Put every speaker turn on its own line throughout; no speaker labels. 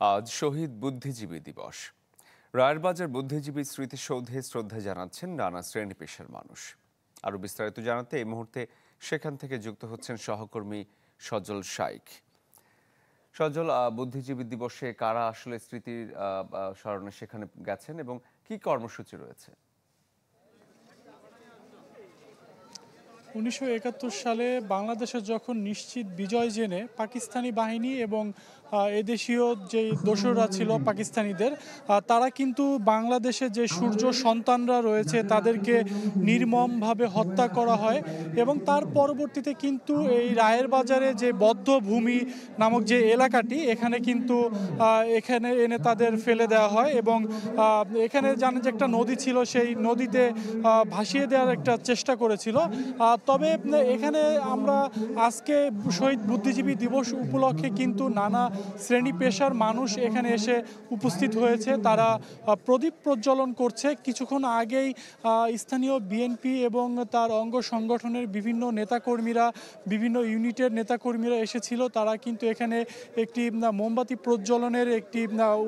আজ শহীদ বুদ্ধিজীবী দিবস। রায়েরবাজার বুদ্ধিজীবী স্মৃতিসৌধে শ্রদ্ধা জানাচ্ছেন নানা শ্রেণী পেশার মানুষ। আরো বিস্তারিত জানাতে এই মুহূর্তে সেখান থেকে যুক্ত হচ্ছেন সহকর্মী সজল শাইখ। সজল, বুদ্ধিজীবী দিবসে কারা আসলে স্মৃতির স্মরণে সেখানে গেছেন এবং কি কর্মসূচি রয়েছে?
1971 সালে বাংলাদেশের যখন নিশ্চিত বিজয় জেনে পাকিস্তানি বাহিনী এবং এদেশীয় যে দোসররা ছিল পাকিস্তানিদের, তারা কিন্তু বাংলাদেশে যে সূর্য সন্তানরা রয়েছে তাদেরকে নির্মমভাবে হত্যা করা হয় এবং তার পরবর্তীতে কিন্তু এই রায়ের বাজারে যে বদ্ধভূমি নামক যে এলাকাটি, এখানে কিন্তু এখানে এনে তাদের ফেলে দেওয়া হয় এবং এখানে জানেন যে একটা নদী ছিল, সেই নদীতে ভাসিয়ে দেওয়ার একটা চেষ্টা করেছিল। তবে এখানে আমরা আজকে শহীদ বুদ্ধিজীবী দিবস উপলক্ষে কিন্তু নানা শ্রেণী পেশার মানুষ এখানে এসে উপস্থিত হয়েছে। তারা প্রদীপ প্রজ্বলন করছে। কিছুক্ষণ আগেই স্থানীয় বিএনপি এবং তার অঙ্গ সংগঠনের বিভিন্ন নেতাকর্মীরা, বিভিন্ন ইউনিটের নেতাকর্মীরা এসেছিল। তারা কিন্তু এখানে একটি মোমবাতি প্রজ্বলনের একটি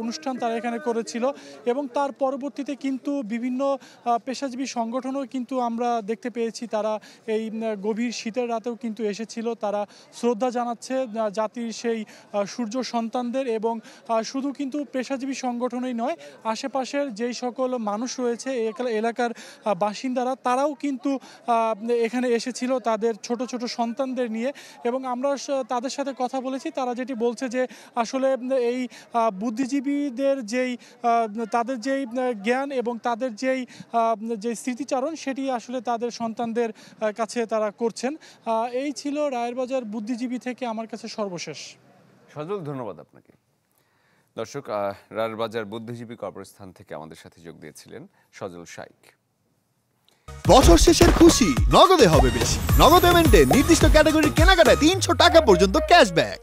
অনুষ্ঠান তারা এখানে করেছিল এবং তার পরবর্তীতে কিন্তু বিভিন্ন পেশাজীবী সংগঠনও কিন্তু আমরা দেখতে পেয়েছি তারা এই গভীর শীতের রাতেও কিন্তু এসেছিল। তারা শ্রদ্ধা জানাচ্ছে জাতির সেই সূর্য সন্তানদের এবং শুধু কিন্তু পেশাজীবী সংগঠনই নয়, আশেপাশের যেই সকল মানুষ রয়েছে এলাকার বাসিন্দারা, তারাও কিন্তু এখানে এসেছিল তাদের ছোট ছোট সন্তানদের নিয়ে এবং আমরা তাদের সাথে কথা বলেছি। তারা যেটি বলছে যে আসলে এই বুদ্ধিজীবীদের তাদের যেই জ্ঞান এবং তাদের যেই স্মৃতিচারণ, সেটি আসলে তাদের সন্তানদের কাছে তারা করছেন। এই ছিল রায়েরবাজার বুদ্ধিজীবী থেকে আমার কাছে সর্বশেষ।
সজল, ধন্যবাদ আপনাকে। দর্শক, রায়েরবাজার বুদ্ধিজীবী কবরস্থান থেকে আমাদের সাথে যোগ দিয়েছিলেন সজল শাইখ।
বছর শেষের খুশি নগদে হবে বেশি। নগদ পেমেন্টে নির্দিষ্ট ক্যাটাগরির কেনাকাটায় 300 টাকা পর্যন্ত ক্যাশব্যাক।